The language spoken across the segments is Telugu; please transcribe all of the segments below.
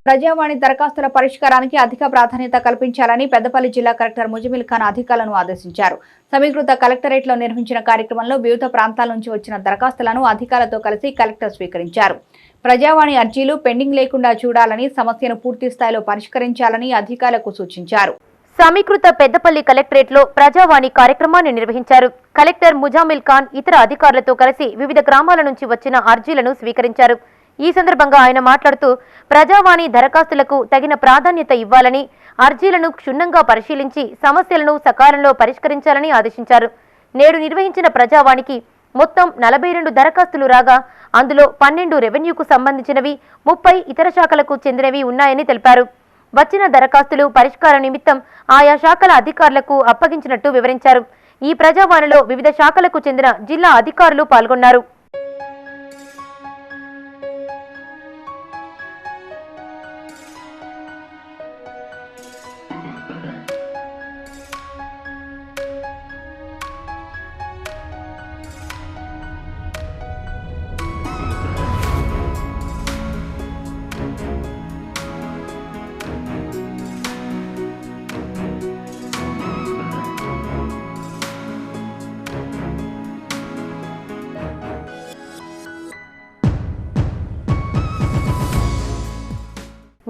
ప్రజావాణి దరఖాస్తుల పరిష్కారానికి అధిక ప్రాధాన్యత కల్పించాలని పెద్దపల్లి జిల్లా కలెక్టర్ ముజమిల్ ఖాన్ అధికారులను ఆదేశించారు. సమీకృత కలెక్టరేట్లో నిర్వహించిన కార్యక్రమంలో వివిధ ప్రాంతాల నుంచి వచ్చిన దరఖాస్తులను అధికారులతో కలిసి కలెక్టర్ స్వీకరించారు. ప్రజావాణి అర్జీలు పెండింగ్ లేకుండా చూడాలని, సమస్యను పూర్తి స్థాయిలో పరిష్కరించాలని అధికారులకు సూచించారు. సమీకృత పెద్దపల్లి కలెక్టరేట్లో ప్రజావాణి కార్యక్రమాన్ని నిర్వహించారు. కలెక్టర్ ముజమిల్ ఖాన్ ఇతర అధికారులతో కలిసి వివిధ గ్రామాల నుంచి వచ్చిన అర్జీలను స్వీకరించారు. ఈ సందర్భంగా ఆయన మాట్లాడుతూ ప్రజావాణి దరఖాస్తులకు తగిన ప్రాధాన్యత ఇవ్వాలని, అర్జీలను క్షుణ్ణంగా పరిశీలించి సమస్యలను సకాలంలో పరిష్కరించాలని ఆదేశించారు. నేడు నిర్వహించిన ప్రజావాణికి మొత్తం 42 దరఖాస్తులు రాగా అందులో 12 రెవెన్యూకు సంబంధించినవి, 30 ఇతర శాఖలకు చెందినవి ఉన్నాయని తెలిపారు. వచ్చిన దరఖాస్తులు పరిష్కారం నిమిత్తం ఆయా శాఖల అధికారులకు అప్పగించినట్టు వివరించారు. ఈ ప్రజావాణిలో వివిధ శాఖలకు చెందిన జిల్లా అధికారులు పాల్గొన్నారు.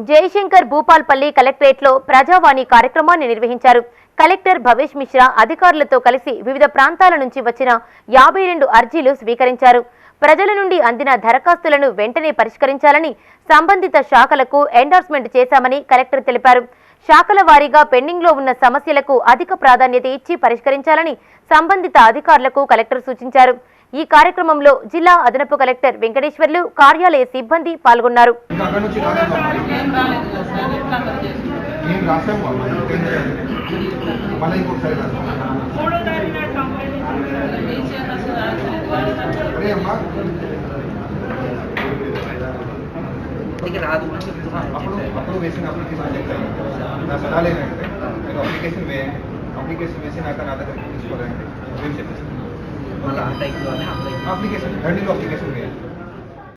జయశంకర్ భూపాల్పల్లి కలెక్టరేట్లో ప్రజావాణి కార్యక్రమాన్ని నిర్వహించారు. కలెక్టర్ భవేష్ మిశ్రా అధికారులతో కలిసి వివిధ ప్రాంతాల నుంచి వచ్చిన 52 అర్జీలు స్వీకరించారు. ప్రజల నుండి అందిన దరఖాస్తులను వెంటనే పరిష్కరించాలని, సంబంధిత శాఖలకు ఎండార్స్మెంట్ చేశామని కలెక్టర్ తెలిపారు. శాఖల వారీగా పెండింగ్లో ఉన్న సమస్యలకు అధిక ప్రాధాన్యత ఇచ్చి పరిష్కరించాలని సంబంధిత అధికారులకు కలెక్టర్ సూచించారు. ఈ కార్యక్రమంలో జిల్లా అదనపు కలెక్టర్ వెంకటేశ్వర్లు, కార్యాలయ సిబ్బంది పాల్గొన్నారు. అప్లికేషన్ వేసినాక నా దగ్గర తీసుకోవాలంటే అప్లికేషన్ అప్లికేషన్ వేయాలి.